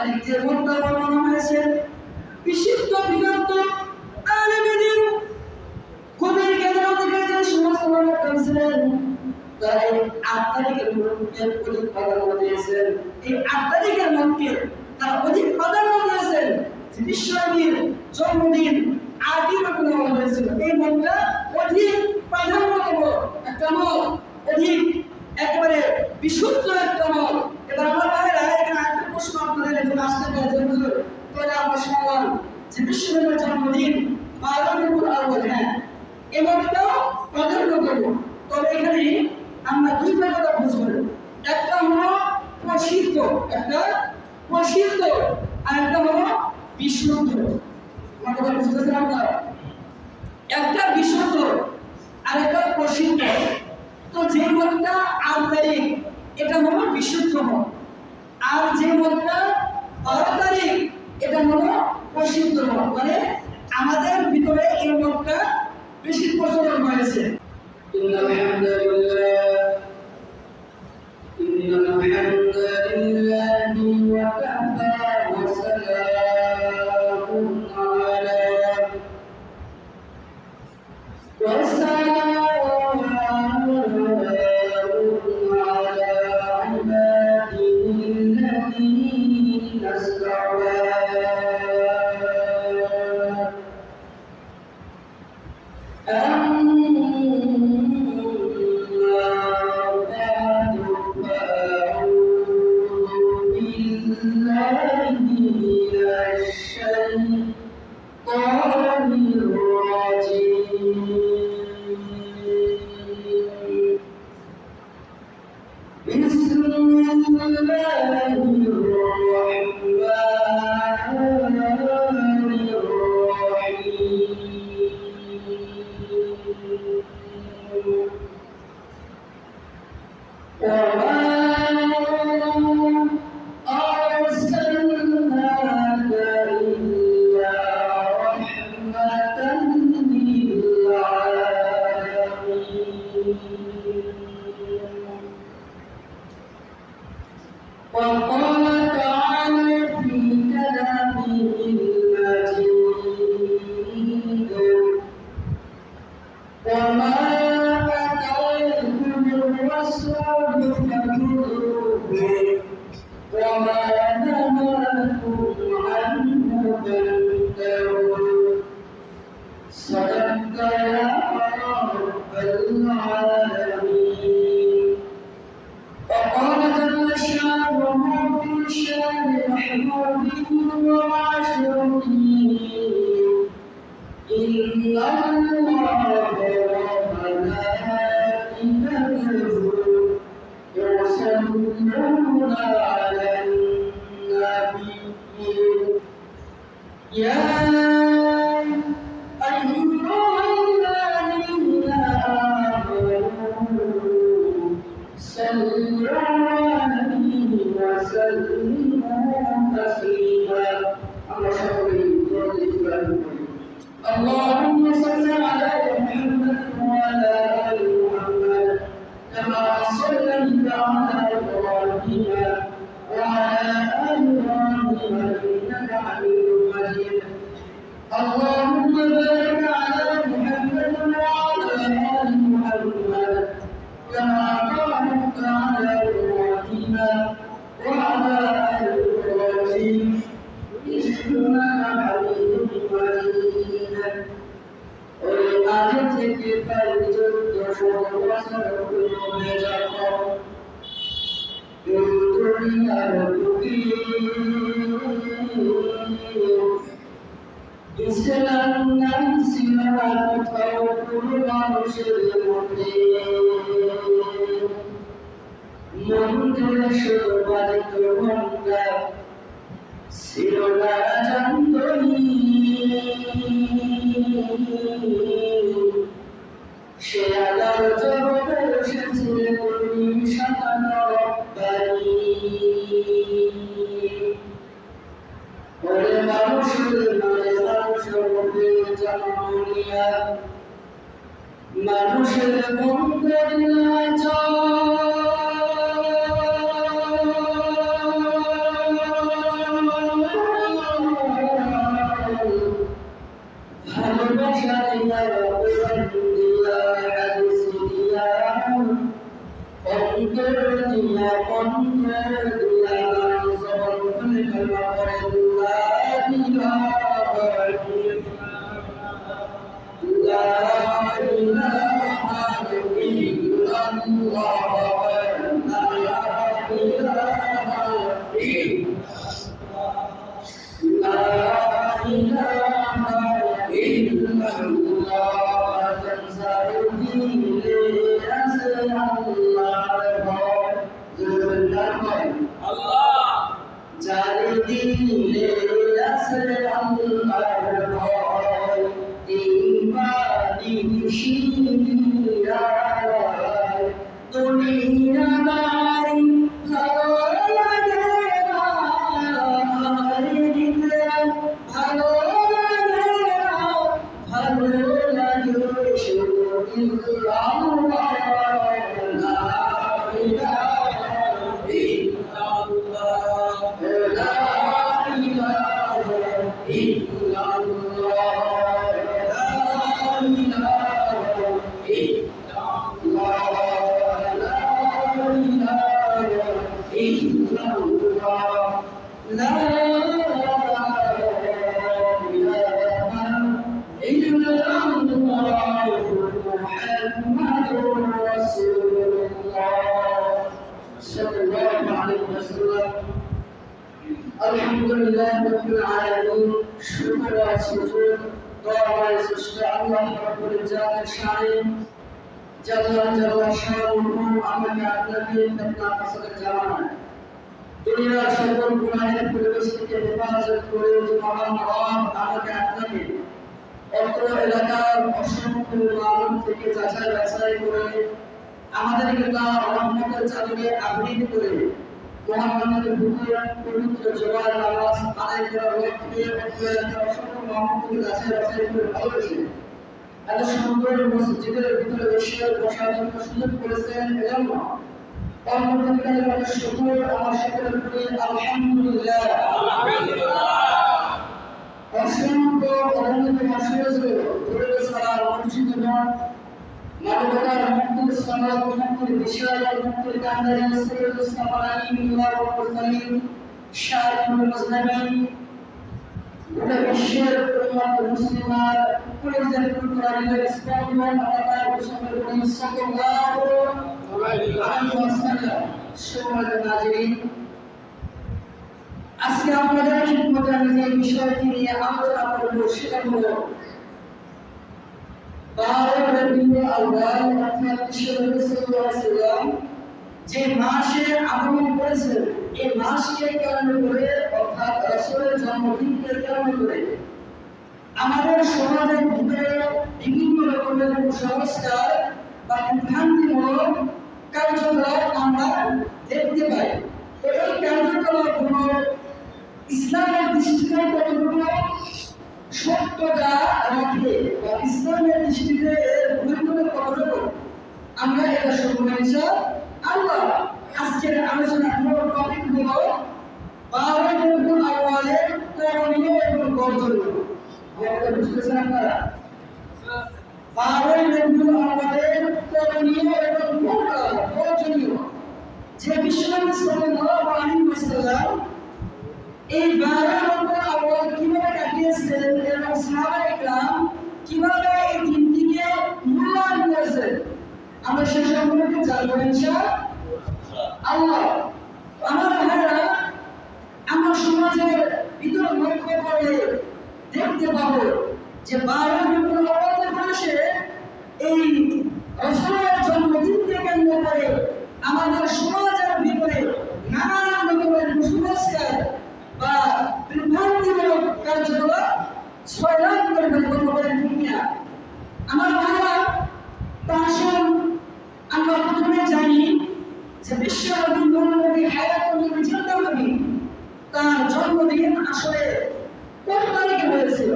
আরেকটি মধ্যে বর্ণনা হয়েছে বিশুদ্ধ বিগত আলেমীদের কবির জ্ঞানের অধিকারী যে সমস্ত মানুষ ছিলেন তারা এই ৮ তারিখের মধ্যে অধিক প্রাধান্য দিয়েছেন। এই ৮ তারিখের মধ্যে তারা অধিক প্রাধান্য দিয়েছেন যে বিশ্বনবীর জন্মদিন ৮ই রবিউল হয়েছিল। এই মতটা অধিক প্রাধান্যতম একটা মত, অধিক একেবারে বিশুদ্ধ একটা মত। এবার আমার ভাইরা এখানে একটা প্রশ্ন আপনাদের এখানে আসতে পারে যে হুজুর তাহলে আমরা শুনলাম যে বিশ্বনবীর জন্মদিন ১২ রবিউল আউয়াল, হ্যাঁ এই মতটাও প্রাধান্য দেব। তবে এখানে আমরা দুইটা কথা বুঝবো, একটা হলো প্রসিদ্ধ, একটা প্রসিদ্ধ আর একটা হলো বিশুদ্ধ। আমার কথা বুঝতেছেন আপনারা? একটা বিশুদ্ধ আর একটা প্রসিদ্ধ। তো যে মতটা ৮ তারিখ এটা হলো বিশুদ্ধ মত, আর যে মতটা ১২ তারিখ এটা হলো প্রসিদ্ধ মত। মানে আমাদের ভিতরে এই মতটা বেশি প্রচলন হয়েছে। اللهم صل على محمد وعلى آل محمد كما صليت على إبراهيم وعلى آل إبراهيم إنك حميد مجيد. اللهم بارك على محمد وعلى آل محمد كما باركت على إبراهيم وعلى آل إبراهيم إنك حميد مجيد. আগে থেকে পর্যন্ত সর্ববছর হয়ে যাব দুনিয়ার বুকে ইসলাম নাম ছিল কোথাও কোনো মানুষের মধ্যে মন্দিরে শুধু বাজিত ঘন্টা ছিল না জানতনি সে আলোর জগতে এসেছে তুমি সাতানো রব্বানি। ওরে মানুষের মানে মানুষের মধ্যে জন্মনিয়া মানুষের মন করিলা ভালোবাসা দিয়া কোরআন দিয়া হাদিস দিয়া অন্তর দিয়া অন্তর দিয়া জবান খুলে কালমা পড়ে লা ইলাহা ইল্লাল্লাহ দিলে আছে আল্লাহর ভয় ইমানি শিরা দুনিয়াদারি ভালো লাগে না ভালো লাগে না ভালো লাগে শুধু আল্লাহ লা ইলাহা ইল্লাল্লাহ লা ইলাহা ইল্লাল্লাহ লা ইলাহা ইল্লাল্লাহ লা ইলাহা ইল্লাল্লাহ লা আলহামদুলিল্লাহ রাব্বিল আলামিন শুকর ও সুজুদ দরবারে সৃষ্ট আল্লাহ রাব্বুল জালালের শানে জাল্লা শানুহু আমাকে আপনাকে আপনার কাছে জানান দুনিয়ার সকল গুনাহের পরিবেশ থেকে হেফাজত করে যে মহান রব আমাকে আপনাকে অত্র এলাকার অসংখ্য মানুষ থেকে যাচাই বাছাই করে আমাদেরকে তার রহমতের চাদরে আবৃত করে মহামানবের বুকে পবিত্র জোয়ার নামাজ আদায় করার লক্ষ্যে অসংখ্য মহামুখী যাচাই বাছাই করে ভালোবেসে এত সুন্দর মসজিদের ভিতরে বসে বসার জন্য সুযোগ করেছেন এজন্য অন্তর্কালে আমাদের শুকর আমার সকলের প্রতি আলহামদুলিল্লাহ অসংখ্য অবনত মাসের ধরে সারা অনুষ্ঠিত মানবতার মুক্তির সনদ মুক্তির বিশাল মুক্তির কান্দারি সৈয়দ ইসলাম আলী মিল্লাহ মুরসালিন শাহিদুল মুসলিমিন গোটা বিশ্বের উম্মত মুসলিমার পরিজন কুরআনের ইসলাম মানবতার বিশাল করি সাল্লাল্লাহু আলাইহি ওয়াসাল্লাম সম্মানিত নাযিরিন আজকে আপনাদের খিদমতে আমি যে বিষয়টি নিয়ে আলোচনা করব সেটা হলো 12 রবিউল আউয়াল অর্থাৎ বিশ্বনবী সাল্লাল্লাহু আলাইহি ওয়াসাল্লাম যে মাসে আগমন করেছেন এই মাসকে কেন্দ্র করে অর্থাৎ রাসূলের জন্মদিনকে কেন্দ্র করে আমাদের সমাজের ভিতরে বিভিন্ন রকমের কুসংস্কার বা বিভ্রান্তিমূলক কার্যকলাপ আমরা দেখতে পাই তো এই কার্যকলাপগুলো ইসলামের দৃষ্টিতে কতটুকু সত্যতা রাখে বা ইসলামের দৃষ্টিতে এর গুরুত্ব কতটুকু আমরা এটা শুনবো ইনশাআল্লাহ। আজকের আলোচনার মূল টপিক হলো 12 রবিউল আউয়ালের করণীয় এবং বর্জনীয়। আপনারা বুঝতেছেন আপনারা 12 রবিউল আউয়ালের করণীয় এবং বর্জনীয় যে বিশ্বনবী সাল্লাল্লাহু আলাইহি ওয়াসাল্লাম এই 12 রবিউল আউয়াল কিভাবে কাটিয়েছেন এবং সাহাবায়ে কেরাম কিভাবে এই দিনটিকে মূল্যায়ন করেছেন আমরা সে সম্পর্কে জানবো ইনশাআল্লাহ। আমার ভাইরা আমরা সমাজের ভিতর লক্ষ্য করলে দেখতে পাবো যে 12 রবিউল আউয়ালের মাসে এই রাসূলের জন্মদিনকে কেন্দ্র করে আমাদের সমাজের ভিতরে নানান রকমের কুসংস্কার বা বিভ্রান্তিমূলক কার্যকলাপ ছয়লাভ করে বর্তমানে দুনিয়া। আমার ভাইরা আসুন আমরা প্রথমে জানি যে বিশ্বনবী নবী হায়াতুল নবী জিন্দা নবী তার জন্মদিন আসলে কত তারিখে হয়েছিল,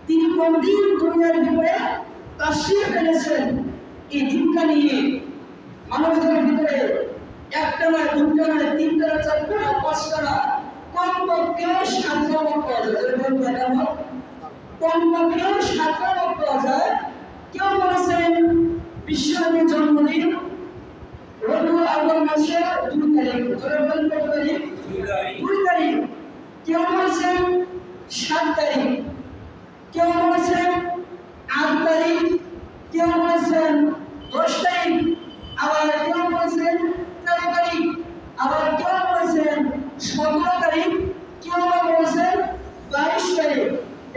তিনি কোন দিন দুনিয়ার ভিতরে তাশরীফ এনেছেন এই দিনটা নিয়ে মানুষদের ভিতরে একটা নয় দুটা নয় তিনটা না চারটা না পাঁচটা না কমপক্ষে 7টা মত পাওয়া যায়। কমপক্ষে 7টা মত পাওয়া যায়। কেউ বলেছেন বিশ্বনবীর জন্মদিন রবিউল আউয়াল মাসের 2 তারিখ, কত তারিখ? 2 তারিখ। কেউ বলেছেন 7 তারিখ, কেউ বলেছেন 8 তারিখ, কেউ বলেছেন 10 তারিখ, আবার কেউ বলেছেন 13 তারিখ, আবার কেউ বলেছেন 17 তারিখ, কেউ বলেছেন 22 তারিখ।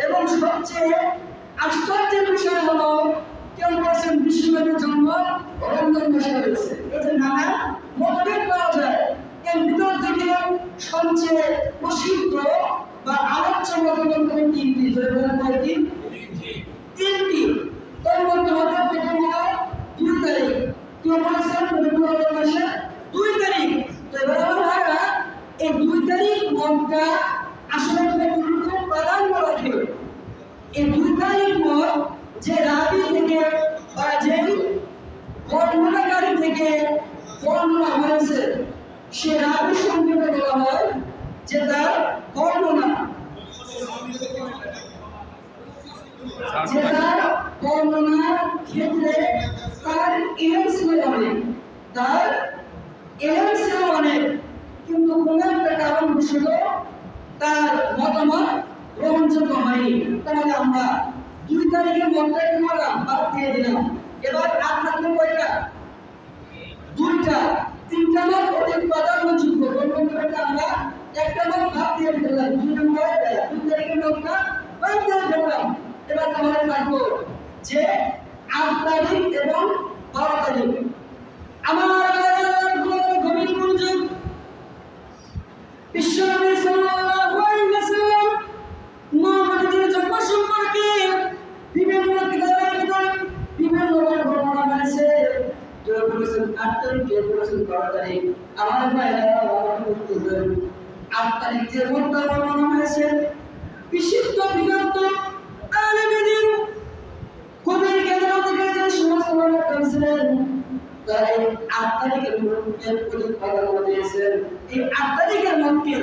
এবং সবচেয়ে আশ্চর্যের বিষয় হলো কেউ বলেছেন বিশ্বনবীর জন্ম রমজান মাসে হয়েছে। এই যে নানা মতভেদ পাওয়া যায়, এর ভিতর থেকে সবচেয়ে প্রসিদ্ধ বা আলোচ্য মতভেদ তিনটি। তিনটি তার মধ্যে হতে প্রথম হলো 2 তারিখ। কেউ বলেছেন রবিউল মাসের 2 তারিখ। তো এবার আমার ভাইরা এই 2 তারিখ মতটা আসলে কতটুকু প্রাধান্য রাখে? এই 2 তারিখ মত যে রাবি থেকে বা যে বর্ণনাকারী থেকে বর্ণনা হয়েছে সে রাবি সম্পর্কে বলা হয় যে তার বর্ণনা, যে তার বর্ণনার ক্ষেত্রে তার ইলম ছিল অনেক, তার ইলম ছিল অনেক, কিন্তু কোন একটা কারণ ছিল তার মতামত গ্রহণযোগ্য হয়নি। তাহলে আমরা 2 তারিখের মতটা কি করলাম? বাদ দিয়ে দিলাম। এবার আর থাকলো কয়টা? 2টা। 3টা মত অধিক প্রাধান্যযোগ্য। আমরা একটা মত বাদ দিয়ে ফেললাম। 2 তারিখের মতটা বাদ দিয়ে ফেললাম। এবার তাহলে থাকবো যে 8 তারিখ এবং 12 তারিখ। আমার গভীর মনোযোগ, বিশ্বনবী সাল্লাল্লাহু আলাইহি ওয়াসাল্লাম মুহাম্মদের জন্ম সম্পর্কে বিভিন্ন কিতাবের ভিতরে বিভিন্ন বর্ণনা রয়েছে। কেউ বলেছেন 8 তারিখ, কেউ বলেছেন 12 তারিখ। আমার ভাইরা 8 তারিখ যে মতটা বর্ণনা হয়েছে বিশুদ্ধ বিগত আলেমীদের কবির জ্ঞানের অধিকারী যে সমস্ত মানুষ ছিলেন তারা এই 8 তারিখের মতকে অধিক প্রাধান্য দিয়েছেন। এই 8 তারিখের মতকে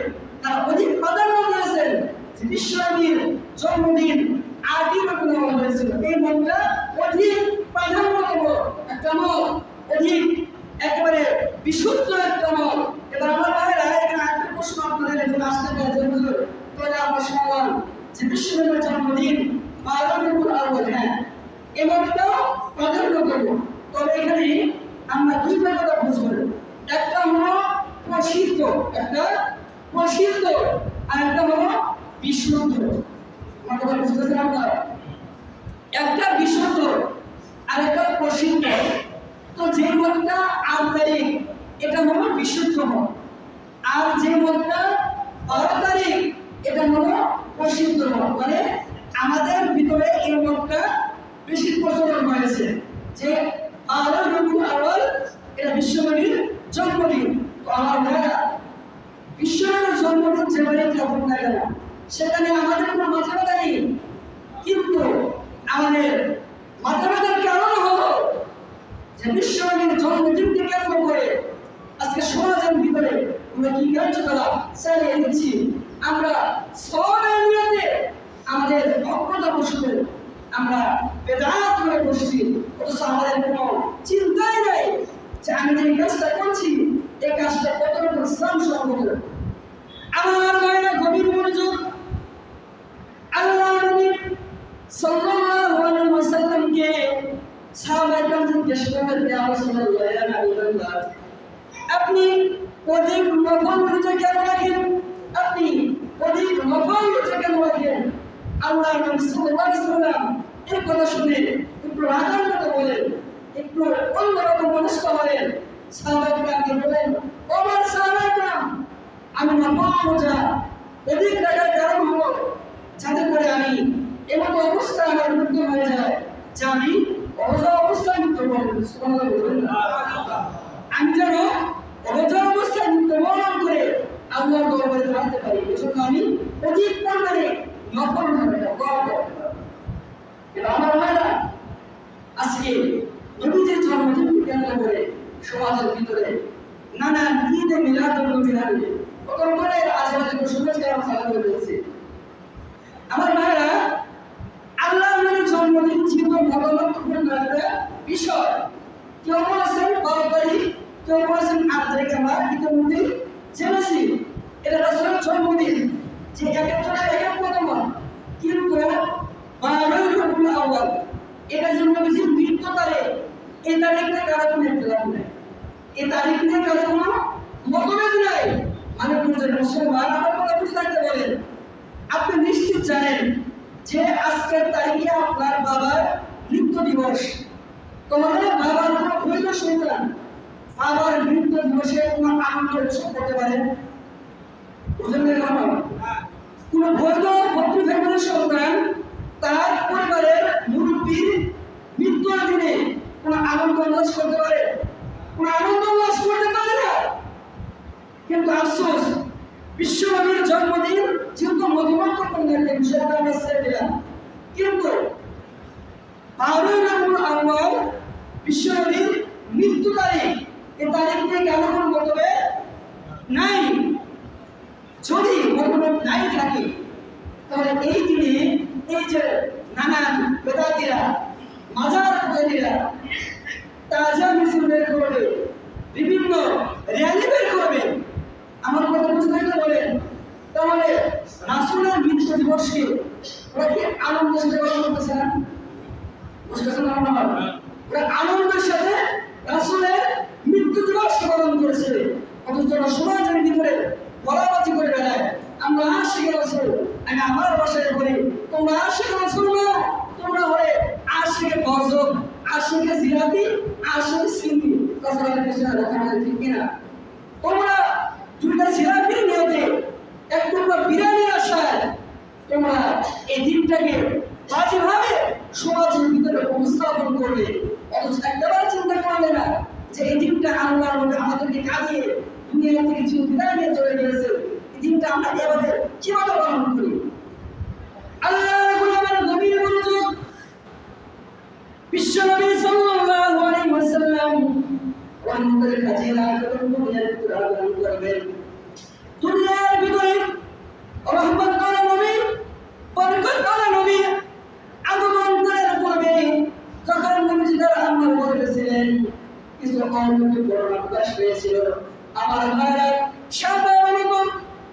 তারা অধিক প্রাধান্য দিয়েছেন। বিশ্বনবীর জন্মদিন 8ই রবিউল হয়েছিল, এই মতটা অধিক প্রাধান্যতম একটা মত, অধিক একেবারে বিশুদ্ধ একটা মত। এবার আমার ভাইরা এখানে একটা প্রশ্ন আপনাদের এখানে আসতে পারে যে হুজুর তাহলে আমরা শুনলাম যে বিশ্বনবীর জন্মদিন 12 রবিউল আউয়াল, হ্যাঁ এই মতটাও প্রাধান্য করব। তবে এখানে আমরা 2টা কথা বুঝবো। একটা হলো প্রসিদ্ধ, একটা প্রসিদ্ধ, আর একটা হলো বিশুদ্ধ। আমার কথা বুঝতেছেন আপনারা? একটা বিশুদ্ধ আর একটা প্রসিদ্ধ। তো যে মতটা 8 তারিখ এটা হলো বিশুদ্ধ মত, আর যে মতটা 12 তারিখ এটা হলো প্রসিদ্ধ মত। মানে আমাদের ভিতরে এই মতটা বেশি প্রচলন হয়েছে যে 12 রবিউল আউয়াল এটা বিশ্বনবীর জন্মদিন। তো আমার ভাইরা বিশ্বনবীর জন্মদিন যেবারই থাকুক না কেন সেখানে আমাদের কোনো মাথা ব্যথা নেই, কিন্তু আমাদের মাথা ব্যথার কারণ হলো যে বিশ্বনবীর জন্মদিনকে কেন্দ্র করে আজকে সমাজের ভিতরে আমরা কি কার্যকলাপ চালিয়ে দিচ্ছি। আমরা সবাই নিয়ে আমাদের অজ্ঞতা বসতে আমরা বেদাত করে বসছি, অথচ আমাদের কোনো চিন্তাই নাই যে আমি যে কাজটা করছি এই কাজটা কতটুকু ইসলাম সম্মত। আমার ভাইরা গভীর মনোযোগ, আল্লাহ নবী সাল্লাল্লাহু আলাইহি ওয়াসাল্লামকে সাহাবায়ে কেরাম জিজ্ঞেস করলেন, ইয়া রাসূলুল্লাহ, ইয়া হাবিবাল্লাহ, আপনি অধিক নফল রোজা কেন রাখেন? আপনি অধিক নফল রোজা কেন রাখেন? আল্লাহ নবী সাল্লাল্লাহু আলাইহি ওয়াসাল্লাম এই কথা শুনে একটু রাগান্বিত হলেন, একটু অন্যরকম মনস্ক হলেন। সাহাবায়ে কেরামকে বলেন, ও আমার সাহাবায়ে কেরাম, আমি নফল রোজা অধিক রাখার কারণ হলো যাতে করে আমি এমন অবস্থা আমার মুক্ত হয়ে যায় যে আমি রোজা অবস্থায় মৃত্যুবরণ করি। আমি যেন রোজা অবস্থায় মৃত্যুবরণ করে আল্লাহর দরবারে দাঁড়াতে পারি। এজন্য আমি অধিক পরিমাণে নফল আমার ভাইরা আজকে নবীজির জন্মদিনকে কেন্দ্র করে সমাজের ভিতরে নানা ঈদে মিলাদুন নবী নামে কত করে আজেবাজে শুভেচ্ছা চালানো হয়েছে। আমার ভাইরা জীবিত মতলক্ষপূর্ণ একটা বিষয়। কেউ বলেছেন 12 তারিখ, কেউ বলেছেন 8 তারিখ, আমরা ইতিমধ্যে জেনেছি এটা রাসূলের জন্মদিন, যে এক একজনের এক এক মত। কিন্তু 12 রবিউল আউয়াল এটা যে নবীজির মৃত্যু তারিখ, এই তারিখ নিয়ে কারো কোনো ইখতিলাফ নেই, এই তারিখ নিয়ে কারো কোনো মতভেদ নাই। মানে মুসলমান আমার কথা বুঝে থাকতে বলেন, আপনি নিশ্চিত জানেন যে আজকের তারিখে আপনার বাবার মৃত্যু দিবস। তোমাদের বাবার কোনো বৈধ সন্তান বাবার মৃত্যু দিবসে কোনো আনন্দ উৎসব করতে পারেন? বুঝলেন না? কোনো বৈধ ভক্তি ফ্যামিলির সন্তান তার পরিবারের মুরব্বীর মৃত্যুর দিনে কোনো আনন্দ উল্লাস করতে পারে? কোনো আনন্দ উল্লাস করতে পারে না। কিন্তু আফসোস, বিশ্বনবীর জন্মদিন যেহেতু মধুমন্তপূর্ণ একটা বিষয়টা আমরা ছেড়ে দিলাম, কিন্তু 12 রবিউল আউয়াল বিশ্বনবীর মৃত্যু তারিখ, এই তারিখ নিয়ে কেন কোনো মতভেদ নাই। যদি মতভেদ নাই থাকে তাহলে এই দিনে এই যে নানান বেদাতিরা, মাজার পূজারীরা তাজা মিছিল বের করবে, বিভিন্ন র্যালি বের করবে, আমার কথা বুঝতে থাকলে বলেন, তাহলে রাসূলের মৃত্যু দিবসকে ওরা কি আনন্দের সাথে পালন করতেছে না? বুঝতেছেন না? ওরা আনন্দের সাথে রাসূলের মৃত্যু দিবস পালন করেছে, অথচ সমাজের ভিতরে বলাবাজি করে বেড়ায় আমরা আশিক রাসূল। আমি আমার ভাষায় বলি, তোমরা আশিক রাসূল না, তোমরা হলে আশিকে গজব, আশিকে জিলাপি, আশিকে সিন্নি। কথা ঠিক কিনা? তোমরা দুইটা জিলাপির নিয়তে এক টুকরা বিরিয়ানি আসায় তোমরা এই দিনটাকে বাজেভাবে সমাজের ভিতরে উপস্থাপন করবে, অথচ একবার চিন্তা করলে না যে এই দিনটা আল্লাহর মধ্যে আমাদেরকে কাঁদিয়ে দুনিয়া থেকে জীবন বিদায় নিয়ে চলে গিয়েছে। এই দিনটা আমরা এভাবে কিভাবে পালন করি? আল্লাহর গোলামের গভীর মনোযোগ। বিশ্বনবী সাল্লাল্লাহু আলাইহি ওয়াসাল্লাম রহমতের কাছে দুনিয়ার ভিতরে আগমন করবেন। দুনিয়ার ভিতরে রহমত করা নবী, বরকত করা নবী আগমন করার পূর্বে যখন নবীজি তার আম্মার বলেছিলেন, কিছু অলৌকিক ঘটনা প্রকাশ পেয়েছিল। আমার ভাইরা, সাধারণত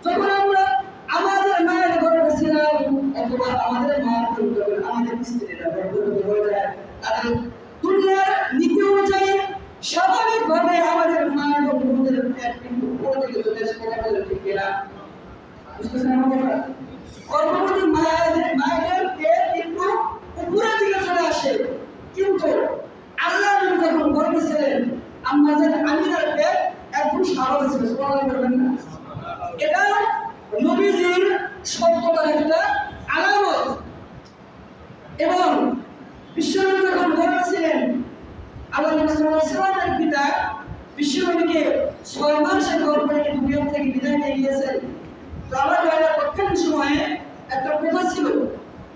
যখন আমরা আমাদের মায়ের ঘরে ছিলাম অথবা আমাদের মার ঘরে, আমাদের স্ত্রীরা গর্ভবতী হয়ে যায়, তাদের দুনিয়ার নীতি অনুযায়ী স্বাভাবিকভাবে আমাদের মায়ের গর্ভবতীর পেট কিন্তু উপর দিকে চলে আসে। কথা বলে ঠিক কিনা? বুঝতেছেন আমার কথা? গর্ভবতী মায়ের পেট কিন্তু উপরের দিকে চলে আসে, কিন্তু আল্লাহ নবী যখন গর্ভে ছিলেন আম্মা জান আমিনার পেট একদম স্বাভাবিক ছিল। সুবহানাল্লাহ বলবেন না? এটা নবীজির সত্যতার একটা আলামত। এবং বিশ্বনবী যখন গর্ভে ছিলেন, আল্লাহ নবী সাল্লাল্লাহু আলাইহি ওয়াসাল্লামের পিতা বিশ্বনবীকে 6 মাসের গর্ভে রেখে দুনিয়া থেকে বিদায় নিয়ে গিয়েছেন। তো আমার ভাইরা, তৎকালীন সময়ে একটা প্রথা ছিল,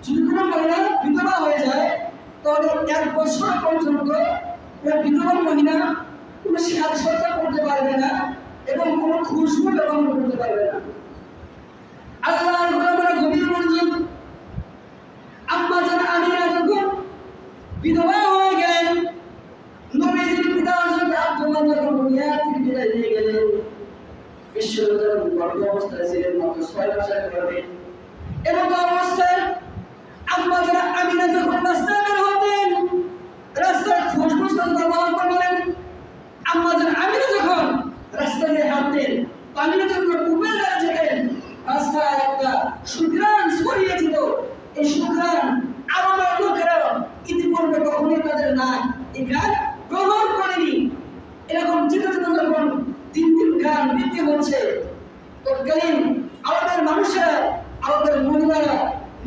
যদি কোনো মহিলা বিধবা হয়ে যায় তাহলে 1 বছর পর্যন্ত বিধবা মহিলা কোনো সাজসজ্জা করতে পারবে না এবং কোনো খুশবু ব্যবহার করতে পারবে না। আল্লাহর গোলামের গভীর মনোযোগ। আম্মা জান আমিনা যখন বিধবা হয়ে গেলেন, নবীজির পিতা হযরত আব্দুল্লাহ যখন দুনিয়া থেকে বিদায় নিয়ে গেলেন, বিশ্বনবী গর্ভ অবস্থায় ছিলেন, মাত্র 6 মাসের গর্ভে। এবং অবস্থায় আম্মা জান আমিনা যখন রাস্তায় বের হতেন, রাস্তায় খুশবু ব্যবহার করলেন। আম্মা জান আমিনা যখন রাস্তা দিয়ে হাঁটতেন, পানির জন্য ডুবে যেতেন, রাস্তায় একটা সুঘ্রাণ ছড়িয়ে দিত। এই সুঘ্রাণ আরবের লোকেরা ইতিপূর্বে কখনোই তাদের নাক এই গান গ্রহণ করেনি। এরকম যেতে যেতে যখন দিন দিন গান বৃদ্ধি হচ্ছে, তৎকালীন আরবের মানুষেরা, আরবের মহিলারা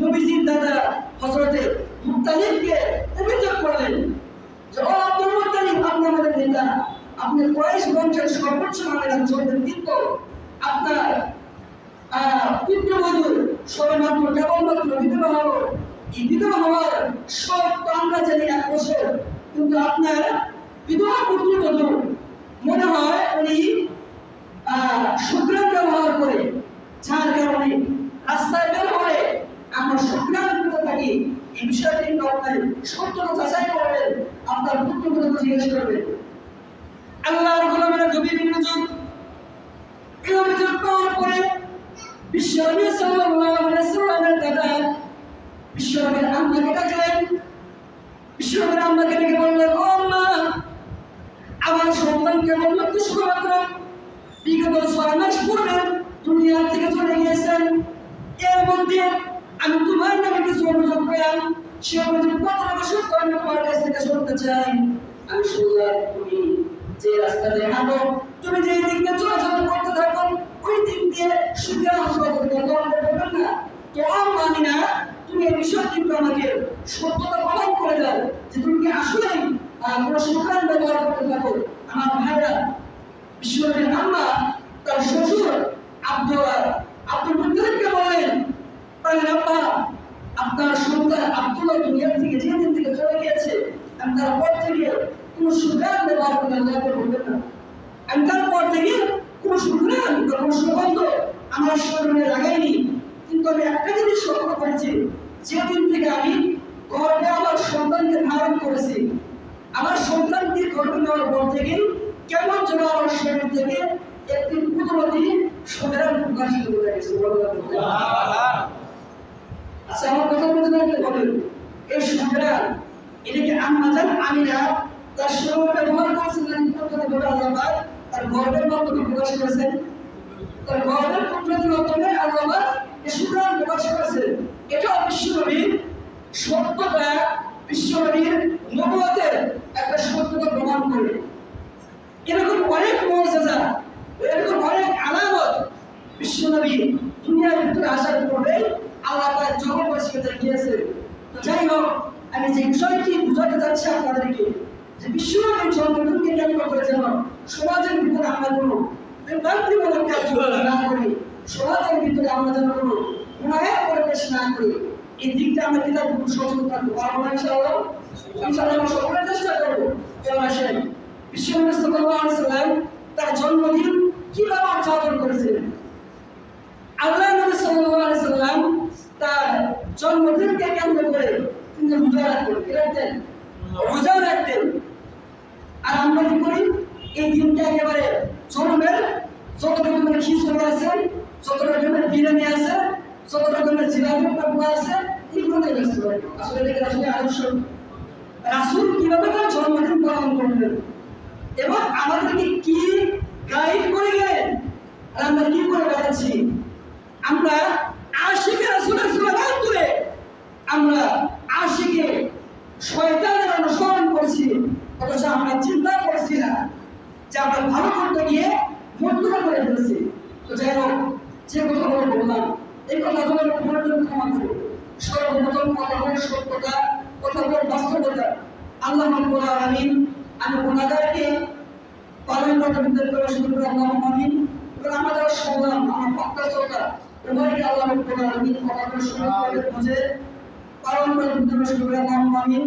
নবীজির দাদা হযরতে মুত্তালিবকে অভিযোগ করলেন যে, ও আব্দুল মুত্তালিব, আপনি আমাদের নেতা, আপনি কুরাইশ বংশের সর্বোচ্চ মানের একজন ব্যক্তিত্ব, আপনার পুত্রবধূ সবেমাত্র কেবলমাত্র বিধবা হলো। এই বিধবা হওয়ার সব তো আমরা জানি 1 বছর, কিন্তু আপনার বিধবা পুত্রবধূ মনে হয় উনি সুঘ্রাণ ব্যবহার করে, যার কারণে রাস্তায় বের হলে আমরা সুঘ্রাণ করতে থাকি। এই বিষয়টি কিন্তু আপনি সত্যতা যাচাই করবেন, আপনার পুত্রকে জিজ্ঞেস করবেন। আল্লাহর গোলামেরা গভীর মনোযোগ। এই অভিযোগ পাওয়ার পরে বিশ্বনবী সাল্লাল্লাহু আলাইহি ওয়াসাল্লামের দাদা বিশ্বনবীর আম্মাকে ডাকলেন। বিশ্বনবীর আম্মাকে ডেকে বললেন, ও আম্মা, আমার সন্তানকে বললাম তো শুধুমাত্র বিগত 6 মাস পূর্বে দুনিয়া থেকে চলে গিয়েছেন। এর মধ্যে আমি তোমার নামে কিছু অভিযোগ পেলাম, সে অভিযোগ কতটা সত্য আমি তোমার কাছ থেকে শুনতে চাই। আমি শুনলাম তুমি যে রাস্তাতে হাঁটো, তুমি যে দিক দিয়ে চলাচল করতে থাকো, ওই দিক দিয়ে সুবিধা হাসপাতাল করবেন না। তো মানি না, তুমি এই বিষয়ে কিন্তু আমাকে সত্যতা প্রমাণ করে দাও যে তুমি কি আসলেই কোনো শুক্রান ব্যবহার করতে থাকো। আমার ভাইরা, বিশ্বনবীর আম্মা তার শ্বশুর আব্দুল মুত্তালিবকে বললেন, আব্বা, আপনার সন্তান আব্দুল্লাহ দুনিয়া থেকে যেদিন থেকে চলে গিয়েছে, আমি তারপর থেকে কোনো শুক্রান ব্যবহার করতে বলবেন না। আমি তারপর থেকে কোনো শুক্রান বা কোনো সুগন্ধ আমার শরীরে লাগাইনি। কিন্তু আমি একটা জিনিস লক্ষ্য করেছি, যেদিন থেকে আমি গর্ভে আমার সন্তানকে ধারণ করেছি, আমার সন্তানকে গর্ভে নেওয়ার পর থেকে কেমন যেন আমার শরীর থেকে একটি কুদরতি সুগন্ধ প্রকাশিত হয়ে গেছে। আচ্ছা, আমার কথা বলতে থাকলে বলেন, এই সুগন্ধ এটাকে আম্মা জান আমিনা তার শরীর ব্যবহার করেছিলেন আল্লাহ তার গর্ভের মাধ্যমে প্রকাশ করেছেন। তার গর্ভের কুদরতির মাধ্যমে আল্লাহ এই সুগন্ধ প্রকাশ করেছেন। এটা বিশ্বনবীর সত্যতা, বিশ্বনবীর নবুয়তের একটা সত্যতা প্রমাণ করে। এরকম অনেক মুজিজা, এরকম অনেক আলামত বিশ্বনবী দুনিয়ার ভিতরে আসার পরে আল্লাহ তার জগৎবাসীকে দেখিয়েছে। তো যাই হোক, আমি যে বিষয়টি বুঝাতে চাচ্ছি আপনাদেরকে, যে বিশ্বনবীর জন্মদিনকে কেন্দ্র করে যেন সমাজের ভিতরে আমরা কোনো বিভ্রান্তিমূলক কার্যকলাপ না করি, সমাজের ভিতরে আমরা যেন কোনো গুনাহের পরিবেশ না করি, এই দিকটা আমরা কিতাব সচেতন থাকতে পারবো না। ইনশাআল্লাহ আমরা সকলে চেষ্টা করবো। এবার আসেন, বিশ্বনবী সাল্লাল্লাহু আলাইহি ওয়াসাল্লাম তার জন্মদিন কিভাবে উদযাপন করেছিলেন। আল্লাহ নবী সাল্লাল্লাহু আলাইহি ওয়াসাল্লাম তার জন্মদিনকে কেন্দ্র করে তিনি রোজা রাখতেন, রোজা রাখতেন। আর আমরা কি করি, এই দিনটা একেবারে জন্মের যত রকমের খিচুড়ি আছে, যত রকমের বিরিয়ানি আছে, যত রকমের জিলাপি পাপড়া আছে, এগুলো নিয়ে ব্যস্ত হয়। আসলে এটা আসলে আদর্শ। রাসূল কিভাবে তার জন্মদিন পালন করলেন এবং আমাদেরকে কি গাইড করে গেলেন, আর আমরা কি করে বেড়াচ্ছি। আমরা আশিকে রাসূলের স্লোগান তুলে আমরা আশিকে শয়তানের অনুসরণ করছি, অথচ আমরা চিন্তা করছি না যে আমরা ভালো করতে গিয়ে মন্ত্র করে ফেলছি। তো যাই হোক, যে কথাগুলো বললাম, এই কথাগুলো ক্ষমা করব। সর্বপ্রথম কথা হল সত্যতা, কথা হল বাস্তবতা। আল্লাহ রাব্বুল আলামিন আমি গুনাহগারকে পালন করতে বিদ্যুৎ করে শুরু করে আল্লাহ আমিন। এবং আমাদের সংগ্রাম, আমার বক্তা শ্রোতা উভয়কে আল্লাহ রাব্বুল আলামিন কথাগুলো শুরু করে বুঝে পালন করে বিদ্যুৎ করে শুরু করে আল্লাহ আমিন।